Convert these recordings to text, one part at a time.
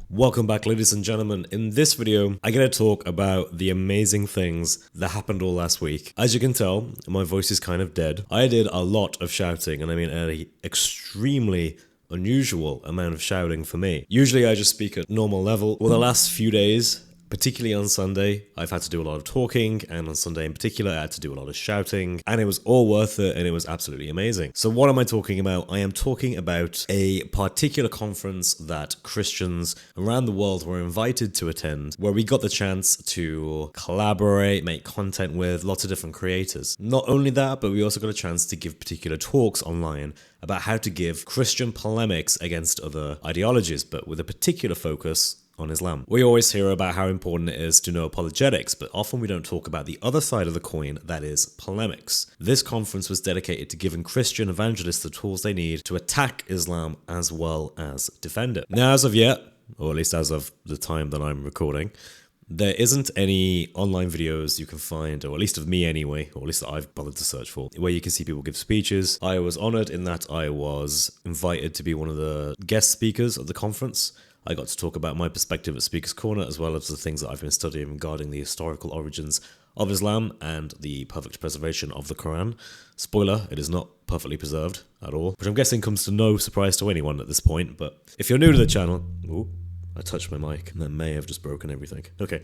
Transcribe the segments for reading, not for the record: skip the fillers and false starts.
Welcome back, ladies and gentlemen. In this video, I'm going to talk about the amazing things that happened all last week. As you can tell, my voice is kind of dead. I did a lot of shouting, and I mean an extremely unusual amount of shouting for me. Usually I just speak at normal level. Well, the last few days, particularly on Sunday, I've had to do a lot of talking, and on Sunday in particular, I had to do a lot of shouting, and it was all worth it, and it was absolutely amazing. So what am I talking about? I am talking about a particular conference that Christians around the world were invited to attend, where we got the chance to collaborate, make content with lots of different creators. Not only that, but we also got a chance to give particular talks online about how to give Christian polemics against other ideologies, but with a particular focus on Islam. We always hear about how important it is to know apologetics, but often we don't talk about the other side of the coin, that is polemics. This conference was dedicated to giving Christian evangelists the tools they need to attack Islam as well as defend it. Now, as of yet, or at least as of the time that I'm recording, there isn't any online videos you can find, or at least of me anyway, or at least that I've bothered to search for, where you can see people give speeches. I was honored in that I was invited to be one of the guest speakers at the conference. I got to talk about my perspective at Speaker's Corner, as well as the things that I've been studying regarding the historical origins of Islam and the perfect preservation of the Quran. Spoiler, it is not perfectly preserved at all, which I'm guessing comes to no surprise to anyone at this point, but if you're new to the channel... Ooh, I touched my mic, and that may have just broken everything. Okay.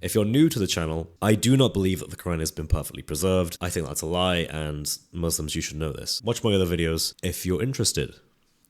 If you're new to the channel, I do not believe that the Quran has been perfectly preserved. I think that's a lie, and Muslims, you should know this. Watch my other videos if you're interested.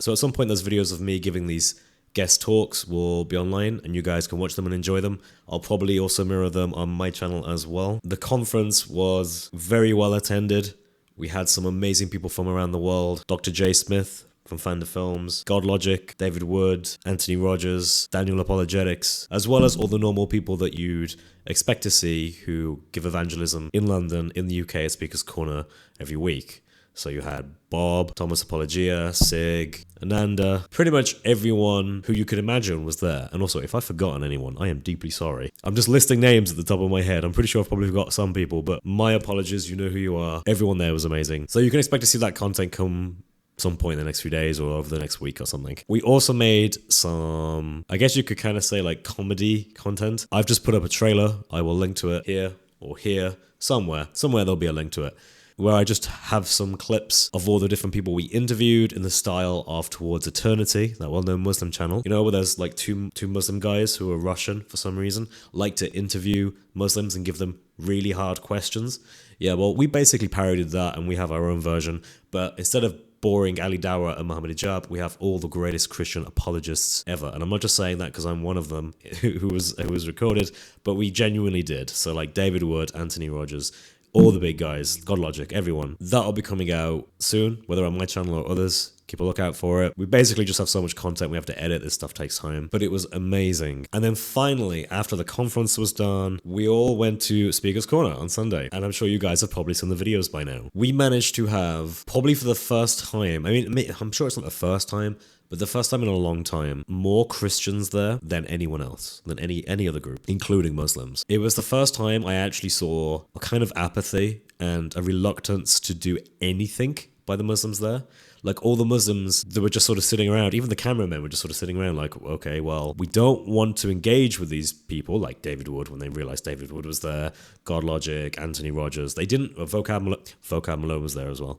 So at some point, there's videos of me giving these guest talks will be online, and you guys can watch them and enjoy them. I'll probably also mirror them on my channel as well. The conference was very well attended. We had some amazing people from around the world. Dr. J. Smith from Fanda Films, God Logic, David Wood, Anthony Rogers, Daniel Apologetics, as well as all the normal people that you'd expect to see who give evangelism in London, in the UK at Speaker's Corner every week. So you had Bob, Thomas Apologia, Sig, Ananda, pretty much everyone who you could imagine was there. And also, if I've forgotten anyone, I am deeply sorry. I'm just listing names at the top of my head. I'm pretty sure I've probably forgot some people, but my apologies, you know who you are. Everyone there was amazing. So you can expect to see that content come some point in the next few days or over the next week or something. We also made some, I guess you could kind of say like comedy content. I've just put up a trailer. I will link to it here or here, somewhere there'll be a link to it, where I just have some clips of all the different people we interviewed in the style of Towards Eternity, that well-known Muslim channel. You know, where there's like two Muslim guys who are Russian for some reason, like to interview Muslims and give them really hard questions. Yeah, well, we basically parodied that, and we have our own version, but instead of boring Ali Dawah and Muhammad Hijab, we have all the greatest Christian apologists ever. And I'm not just saying that because I'm one of them who was recorded, but we genuinely did. So like David Wood, Anthony Rogers, all the big guys, God Logic, everyone. That'll be coming out soon, whether on my channel or others. Keep a lookout for it. We basically just have so much content we have to edit. This stuff takes time. But it was amazing. And then finally, after the conference was done, we all went to Speaker's Corner on Sunday. And I'm sure you guys have probably seen the videos by now. We managed to have, probably for the first time, I mean, I'm sure it's not the first time, but the first time in a long time, more Christians there than anyone else, than any other group, including Muslims. It was the first time I actually saw a kind of apathy and a reluctance to do anything by the Muslims there. Like all the Muslims, they were just sort of sitting around, even the cameramen were just sort of sitting around like, okay, well, we don't want to engage with these people, like David Wood, when they realized David Wood was there, God Logic, Anthony Rogers. They didn't, Vocab Malone was there as well.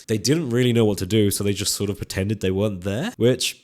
They didn't really know what to do, so they just sort of pretended they weren't there, which,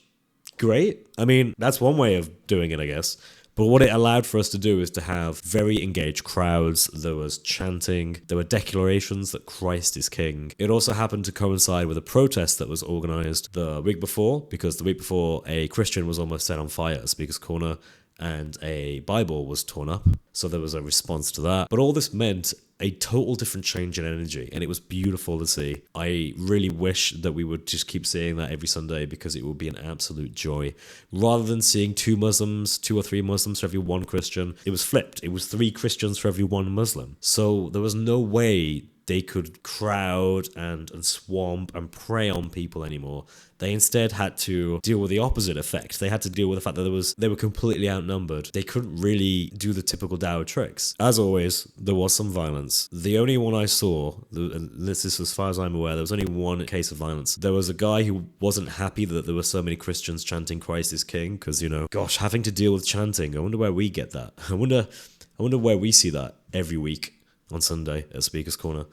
great. I mean, that's one way of doing it, I guess. But what it allowed for us to do is to have very engaged crowds. There was chanting. There were declarations that Christ is king. It also happened to coincide with a protest that was organized the week before, because the week before a Christian was almost set on fire at Speaker's Corner and a Bible was torn up. So there was a response to that. But all this meant a total different change in energy, and it was beautiful to see. I really wish that we would just keep seeing that every Sunday, because it would be an absolute joy. Rather than seeing two or three Muslims for every one Christian, it was flipped. It was 3 Christians for every 1 Muslim. So there was no way they could crowd and swamp and prey on people anymore. They instead had to deal with the opposite effect. They had to deal with the fact that they were completely outnumbered. They couldn't really do the typical Dao tricks. As always, there was some violence. The only one I saw, and this is as far as I'm aware, there was only one case of violence. There was a guy who wasn't happy that there were so many Christians chanting Christ is King, because, gosh, having to deal with chanting, I wonder where we get that. I wonder where we see that every week on Sunday at Speaker's Corner.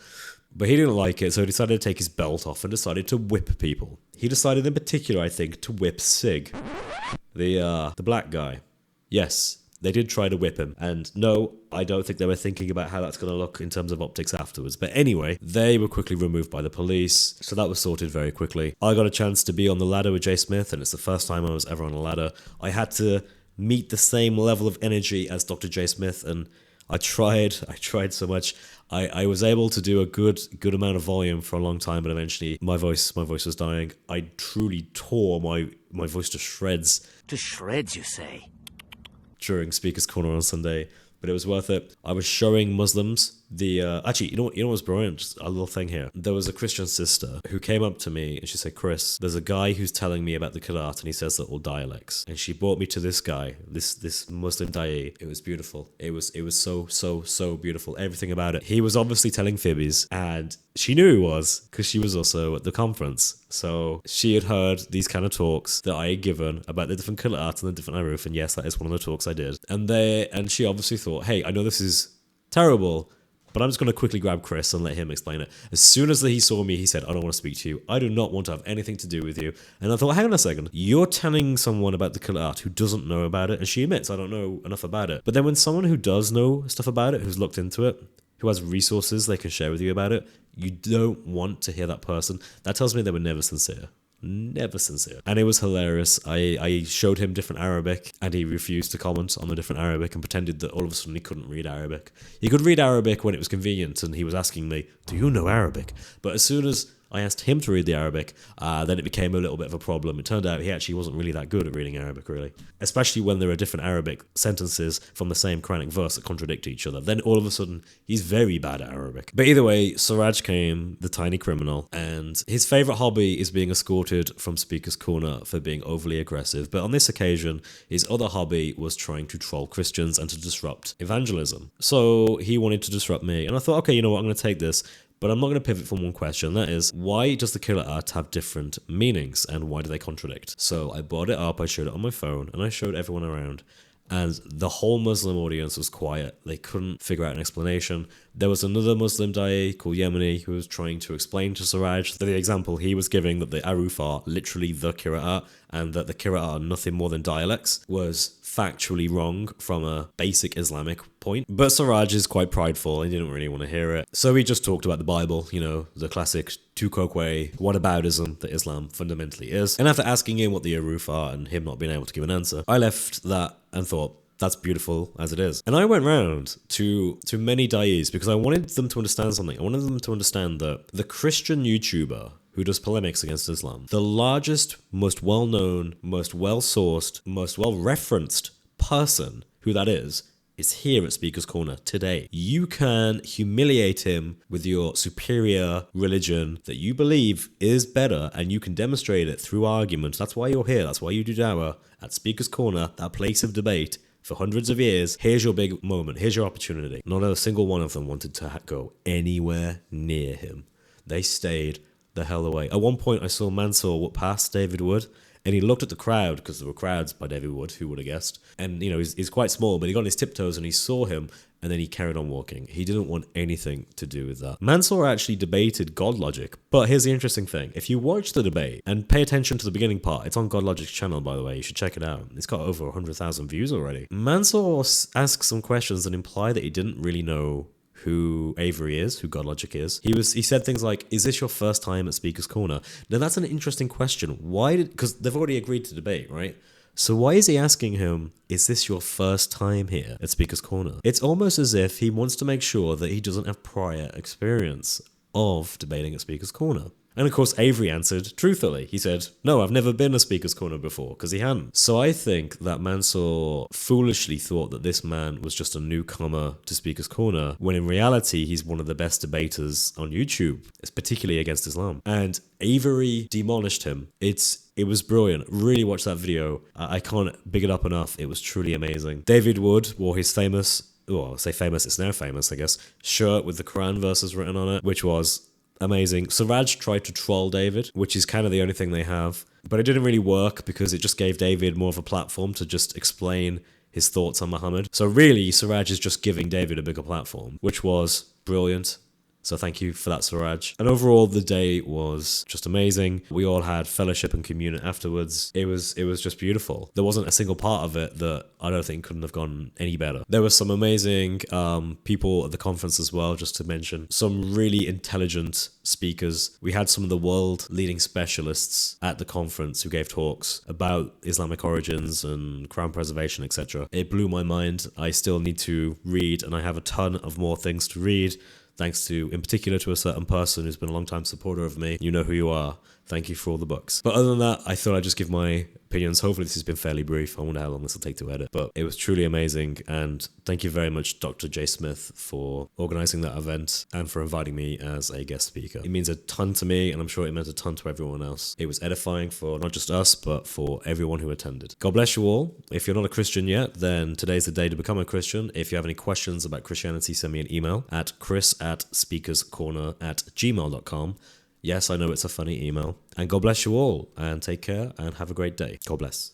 But he didn't like it, so he decided to take his belt off and decided to whip people. He decided in particular, I think, to whip Sig, the black guy. Yes, they did try to whip him. And no, I don't think they were thinking about how that's going to look in terms of optics afterwards. But anyway, they were quickly removed by the police, so that was sorted very quickly. I got a chance to be on the ladder with Jay Smith, and it's the first time I was ever on a ladder. I had to meet the same level of energy as Dr. Jay Smith, and I tried so much. I was able to do a good amount of volume for a long time, but eventually my voice was dying. I truly tore my voice to shreds. To shreds, you say? During Speaker's Corner on Sunday, but it was worth it. I was showing Muslims the actually, you know what was brilliant? Just a little thing here. There was a Christian sister who came up to me and she said, "Chris, there's a guy who's telling me about the Qur'an and he says little dialects." And she brought me to this guy, this Muslim da'i. It was beautiful. It was so beautiful. Everything about it. He was obviously telling fibbies, and she knew he was because she was also at the conference. So she had heard these kind of talks that I had given about the different Qur'an and the different Aruf, and yes, that is one of the talks I did. And she obviously thought, hey, I know this is terrible, but I'm just going to quickly grab Chris and let him explain it. As soon as he saw me, he said, "I don't want to speak to you. I do not want to have anything to do with you." And I thought, hang on a second. You're telling someone about the Qur'an who doesn't know about it, and she admits, "I don't know enough about it." But then when someone who does know stuff about it, who's looked into it, who has resources they can share with you about it, you don't want to hear that person. That tells me they were never sincere. Never sincere. And it was hilarious. I showed him different Arabic and he refused to comment on the different Arabic and pretended that all of a sudden he couldn't read Arabic. He could read Arabic when it was convenient, and he was asking me, "Do you know Arabic?" But as soon as I asked him to read the Arabic, then it became a little bit of a problem. It turned out he actually wasn't really that good at reading Arabic, really. Especially when there are different Arabic sentences from the same Quranic verse that contradict each other. Then all of a sudden, he's very bad at Arabic. But either way, Suraj came, the tiny criminal, and his favourite hobby is being escorted from Speaker's Corner for being overly aggressive. But on this occasion, his other hobby was trying to troll Christians and to disrupt evangelism. So he wanted to disrupt me, and I thought, okay, you know what, I'm going to take this. But I'm not going to pivot from one question. That is, why does the Qur'an have different meanings and why do they contradict? So I brought it up, I showed it on my phone, and I showed everyone around. And the whole Muslim audience was quiet. They couldn't figure out an explanation. There was another Muslim da'i called Yemeni who was trying to explain to Suraj that the example he was giving, that the Aruf are literally the Qur'an and that the Qur'an are nothing more than dialects, was factually wrong from a basic Islamic point. But Suraj is quite prideful and didn't really want to hear it. So he just talked about the Bible, the classic Tukokwe whataboutism that Islam fundamentally is. And after asking him what the Aruf are and him not being able to give an answer, I left that and thought, that's beautiful as it is. And I went round to many da'is because I wanted them to understand something. I wanted them to understand that the Christian YouTuber who does polemics against Islam, the largest, most well-known, most well-sourced, most well-referenced person who that is here at Speaker's Corner today. You can humiliate him with your superior religion that you believe is better, and you can demonstrate it through argument. That's why you're here. That's why you do dawah at Speaker's Corner, that place of debate. For hundreds of years, here's your big moment. Here's your opportunity. Not a single one of them wanted to go anywhere near him. They stayed the hell away. At one point, I saw Mansour walk past David Wood, and he looked at the crowd, because there were crowds by David Wood, who would have guessed. And, he's quite small, but he got on his tiptoes and he saw him, and then he carried on walking. He didn't want anything to do with that. Mansour actually debated God Logic. But here's the interesting thing. If you watch the debate and pay attention to the beginning part, it's on God Logic's channel, by the way. You should check it out. It's got over 100,000 views already. Mansour asked some questions that imply that he didn't really know who Avery is, who God Logic is. He said things like, "Is this your first time at Speaker's Corner?" Now that's an interesting question. Because they've already agreed to debate, right? So why is he asking him, "Is this your first time here at Speaker's Corner?" It's almost as if he wants to make sure that he doesn't have prior experience of debating at Speaker's Corner. And of course, Avery answered truthfully. He said, no, I've never been a Speaker's Corner before, because he hadn't. So I think that Mansour foolishly thought that this man was just a newcomer to Speaker's Corner, when in reality, he's one of the best debaters on YouTube, particularly against Islam. And Avery demolished him. It was brilliant. Really watch that video. I can't big it up enough. It was truly amazing. David Wood wore his famous, well, I'll say famous, it's now famous, I guess, shirt with the Quran verses written on it, which was amazing. Siraj tried to troll David, which is kind of the only thing they have. But it didn't really work because it just gave David more of a platform to just explain his thoughts on Muhammad. So really, Siraj is just giving David a bigger platform, which was brilliant. So thank you for that, Siraj. And overall, the day was just amazing. We all had fellowship and communion afterwards. It was just beautiful. There wasn't a single part of it that I don't think couldn't have gone any better. There were some amazing people at the conference as well, just to mention. Some really intelligent speakers. We had some of the world leading specialists at the conference who gave talks about Islamic origins and Quran preservation, etc. It blew my mind. I still need to read, and I have a ton of more things to read. Thanks to, in particular, to a certain person who's been a long-time supporter of me. You know who you are. Thank you for all the books. But other than that, I thought I'd just give my opinions. Hopefully this has been fairly brief. I wonder how long this will take to edit. But it was truly amazing. And thank you very much, Dr. J. Smith, for organizing that event and for inviting me as a guest speaker. It means a ton to me, and I'm sure it meant a ton to everyone else. It was edifying for not just us, but for everyone who attended. God bless you all. If you're not a Christian yet, then today's the day to become a Christian. If you have any questions about Christianity, send me an email at chris@speakerscorner@gmail.com. Yes, I know it's a funny email. And God bless you all, and take care, and have a great day. God bless.